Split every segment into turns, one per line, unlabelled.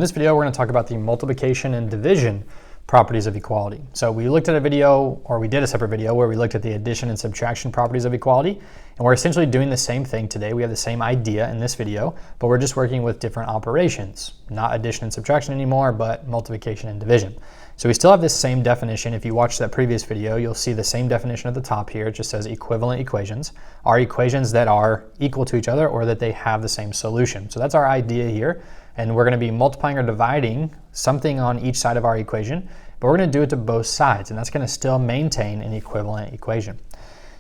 In this video, we're going to talk about the multiplication and division properties of equality. So we looked at a video, or we did a separate video where we looked at the addition and subtraction properties of equality, and we're essentially doing the same thing today. We have the same idea in this video, but we're just working with different operations, not addition and subtraction anymore, but multiplication and division. So we still have this same definition. If you watched that previous video, you'll see the same definition at the top here. It just says equivalent equations are equations that are equal to each other or that they have the same solution. So that's our idea here. And we're going to be multiplying or dividing something on each side of our equation, but we're going to do it to both sides, and that's going to still maintain an equivalent equation.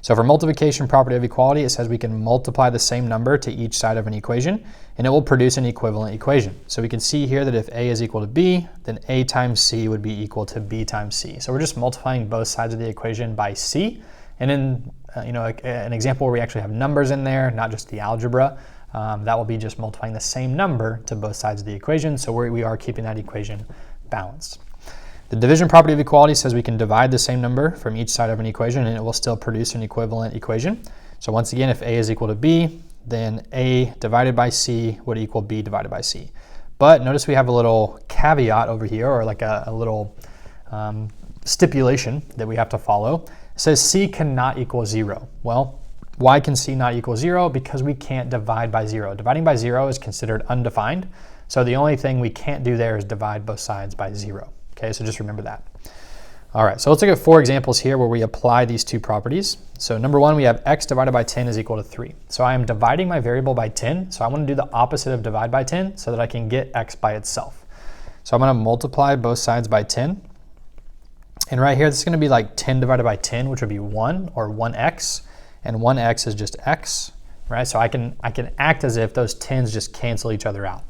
So for multiplication property of equality, it says we can multiply the same number to each side of an equation, and it will produce an equivalent equation. So we can see here that if A is equal to B, then A times C would be equal to B times C. So we're just multiplying both sides of the equation by C, and in an example where we actually have numbers in there, not just the algebra, that will be just multiplying the same number to both sides of the equation, so we are keeping that equation balanced. The division property of equality says we can divide the same number from each side of an equation and it will still produce an equivalent equation. So once again, if A is equal to B, then A divided by C would equal B divided by C. But notice we have a little caveat over here, or like a little stipulation that we have to follow. It says C cannot equal 0. Well, why can C not equal 0? Because we can't divide by 0. Dividing by 0 is considered undefined. So the only thing we can't do there is divide both sides by 0. Okay, so just remember that. All right, so let's look at 4 examples here where we apply these two properties. So number 1, we have x divided by 10 is equal to 3. So I am dividing my variable by 10. So I want to do the opposite of divide by 10 so that I can get x by itself. So I'm going to multiply both sides by 10. And right here, this is going to be like 10 divided by 10, which would be 1, or 1x. And 1x is just x, right? So I can act as if those 10s just cancel each other out.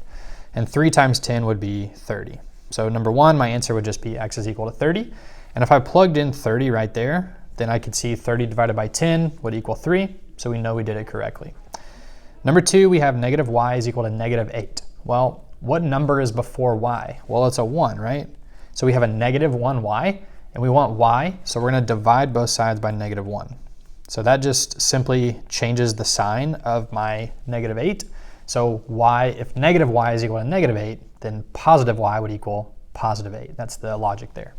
And 3 times 10 would be 30. So number 1, my answer would just be x is equal to 30. And if I plugged in 30 right there, then I could see 30 divided by 10 would equal 3. So we know we did it correctly. Number 2, we have negative y is equal to negative 8. Well, what number is before y? Well, it's a 1, right? So we have a negative 1y, and we want y, so we're going to divide both sides by negative 1. So that just simply changes the sign of my negative 8. So y, if negative y is equal to negative 8, then positive y would equal positive 8. That's the logic there.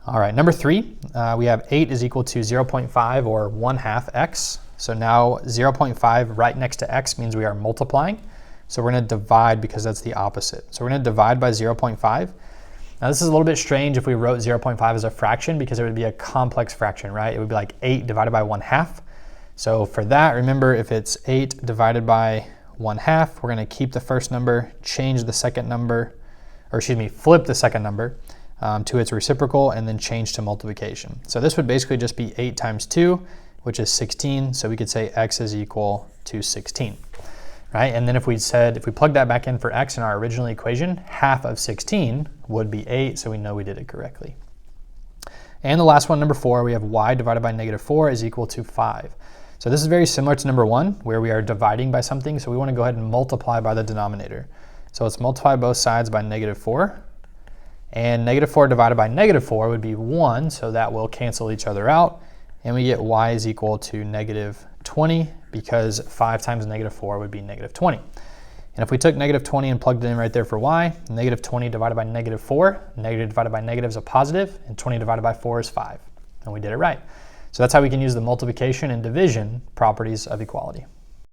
All right, number 3, we have 8 is equal to 0.5 or 1/2 x. So now 0.5 right next to x means we are multiplying. So we're going to divide because that's the opposite. So we're going to divide by 0.5. Now this is a little bit strange if we wrote 0.5 as a fraction because it would be a complex fraction, right? It would be like 8 divided by 1/2. So for that, remember if it's 8 divided by 1/2, we're going to keep the first number, change the second number, or excuse me, flip the second number to its reciprocal and then change to multiplication. So this would basically just be 8 times 2, which is 16. So we could say x is equal to 16, right? And then if we plug that back in for x in our original equation, half of 16 would be 8. So we know we did it correctly. And the last one, number 4, we have y divided by negative 4 is equal to 5. So this is very similar to number 1, where we are dividing by something, so we want to go ahead and multiply by the denominator. So let's multiply both sides by negative 4. And negative 4 divided by negative 4 would be 1, so that will cancel each other out. And we get y is equal to negative 20, because 5 times negative 4 would be negative 20. And if we took negative 20 and plugged it in right there for y, negative 20 divided by negative 4, negative divided by negative is a positive, and 20 divided by 4 is 5. And we did it right. So that's how we can use the multiplication and division properties of equality.